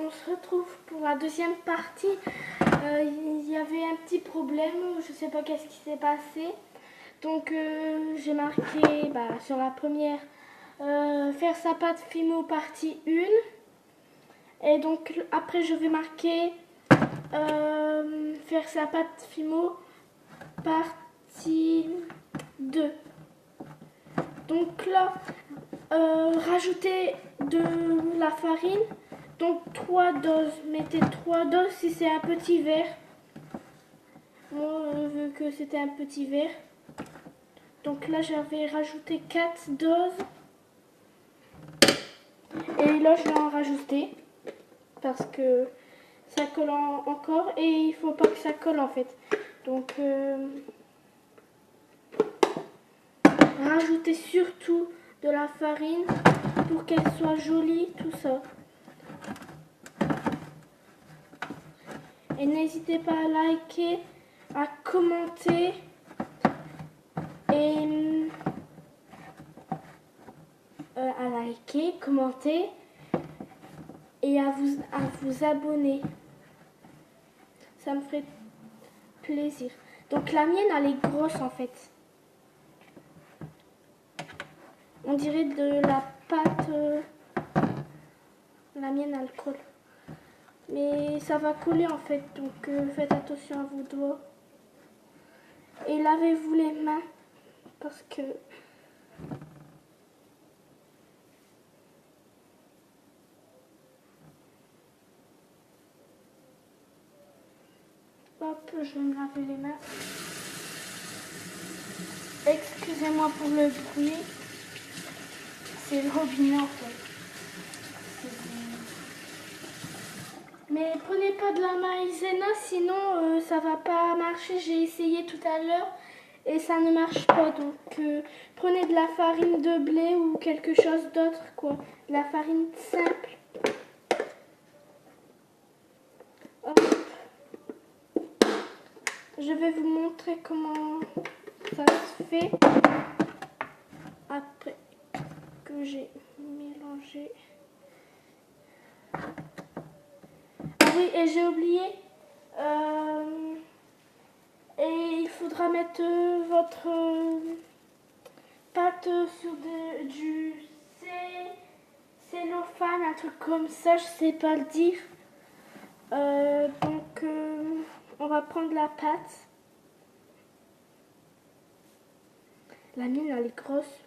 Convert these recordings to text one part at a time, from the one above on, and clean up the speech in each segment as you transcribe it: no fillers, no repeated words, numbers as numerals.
on se retrouve pour la deuxième partie. Il y avait un petit problème, je ne sais pas qu'est-ce qui s'est passé. Donc j'ai marqué sur la première faire sa pâte fimo partie 1. Et donc après je vais marquer faire sa pâte fimo partie 2. Donc là, rajoutez de la farine. Donc 3 doses. Mettez 3 doses si c'est un petit verre. Moi, vu que c'était un petit verre. Donc là, j'avais rajouté 4 doses. Et là, je vais en rajouter. Parce que ça colle encore. Et il faut pas que ça colle en fait. Donc, rajoutez surtout de la farine pour qu'elle soit jolie, tout ça. Et n'hésitez pas à liker, à commenter et et à vous abonner. Ça me ferait plaisir. Donc la mienne, elle est grosse en fait. On dirait de la pâte. La mienne, elle colle. Mais ça va coller en fait, donc faites attention à vos doigts. Et lavez-vous les mains parce que hop, je vais me laver les mains. Excusez-moi pour le bruit. C'est le robinet en fait. Mais prenez pas de la maïzena, sinon ça va pas marcher. J'ai essayé tout à l'heure et ça ne marche pas. Donc prenez de la farine de blé ou quelque chose d'autre, quoi. De la farine simple. Hop. Je vais vous montrer comment ça se fait après que j'ai mélangé. Ah oui, et j'ai oublié. Et il faudra mettre votre pâte sur du cellophane, un truc comme ça, je sais pas le dire. Donc on va prendre la pâte. La mienne, elle est grosse.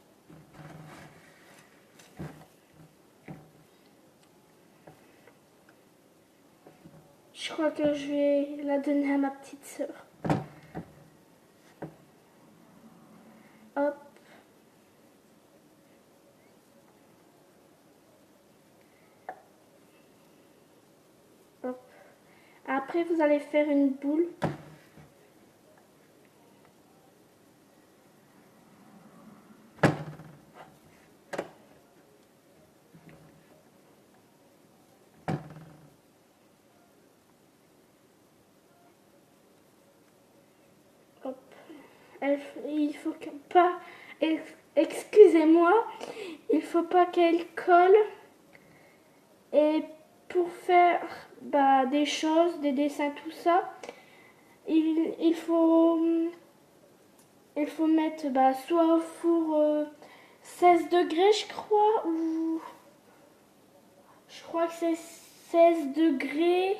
Je crois que je vais la donner à ma petite sœur. Hop. Hop. Après, vous allez faire une boule. Hop. Il faut pas... Excusez-moi. Il faut pas qu'elle colle. Et pour faire des choses, des dessins, tout ça, il faut mettre soit au four 16 degrés, je crois, ou je crois que c'est 16 degrés.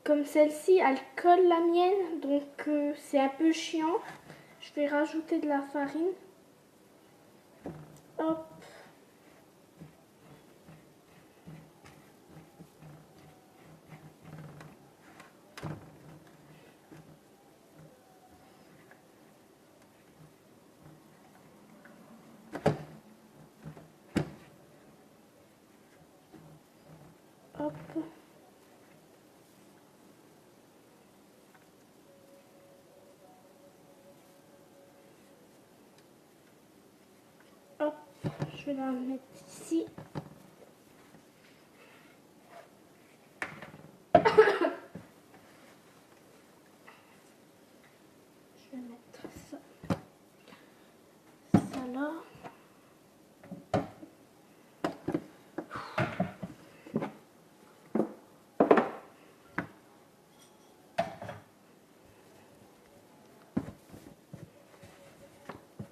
Comme celle-ci, elle colle la mienne, donc c'est un peu chiant. Je vais rajouter de la farine. Hop. Hop. Hop, je vais la mettre ici. Je vais mettre ça.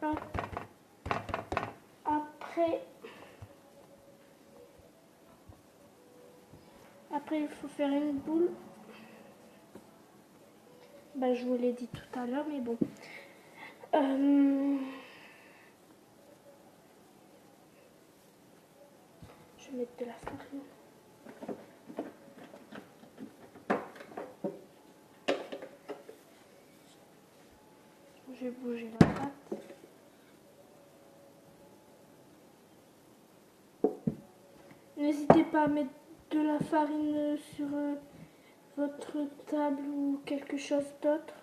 Hop. Après, il faut faire une boule. Bah, je vous l'ai dit tout à l'heure, mais bon. Je vais mettre de la farine. Je vais bouger la pâte. N'hésitez pas à mettre de la farine sur votre table ou quelque chose d'autre.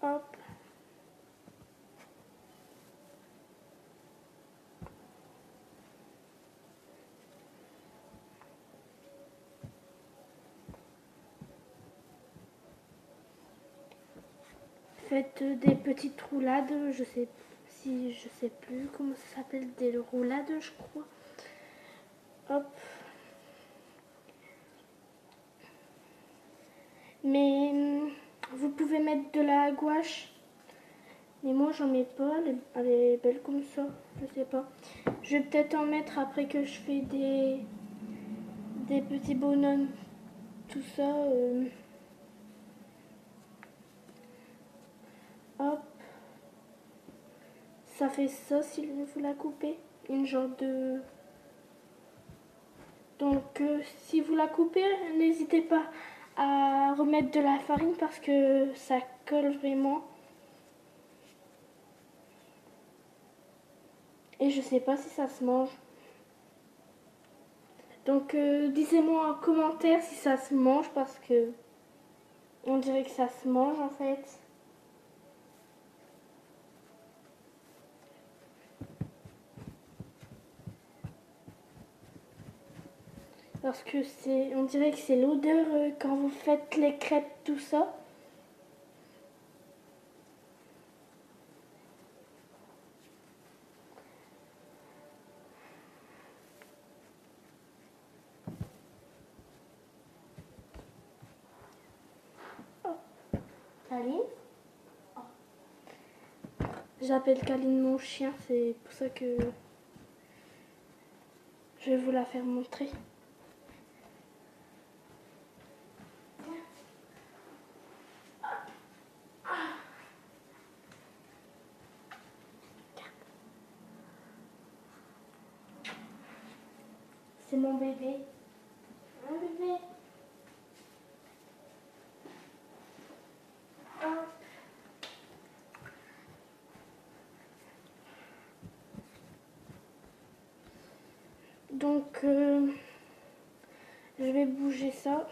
Hop. Faites des petites roulades, je sais plus comment ça s'appelle, des roulades je crois. Hop. Mais vous pouvez mettre de la gouache. Mais moi j'en mets pas, elle est belle comme ça, je sais pas. Je vais peut-être en mettre après que je fais des petits bonhommes, tout ça. Hop. Ça fait ça si vous la coupez, une genre de... Donc si vous la coupez, n'hésitez pas à remettre de la farine parce que ça colle vraiment. Et je sais pas si ça se mange. Donc dites-moi en commentaire si ça se mange parce que on dirait que ça se mange en fait. Parce que on dirait que c'est l'odeur quand vous faites les crêpes, tout ça. Oh. Caline. Oh. J'appelle Caline mon chien, c'est pour ça que je vais vous la faire montrer. C'est mon bébé. Mon bébé. Hop. Donc, je vais bouger ça.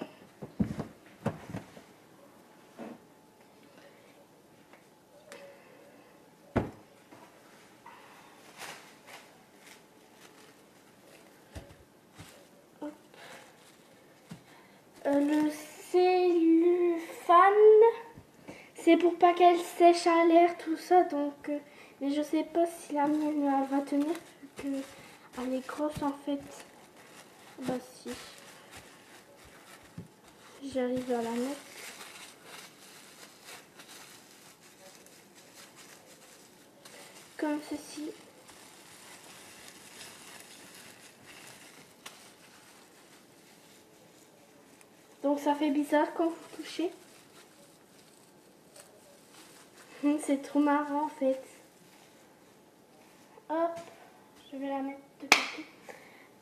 Le cellophane, c'est pour pas qu'elle sèche à l'air, tout ça. Donc, mais je sais pas si la mienne elle va tenir, vu qu'elle est grosse en fait. Bah si, j'arrive à la mettre. Comme ceci. Donc ça fait bizarre quand vous touchez. C'est trop marrant en fait. Hop, je vais la mettre de côté.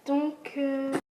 Donc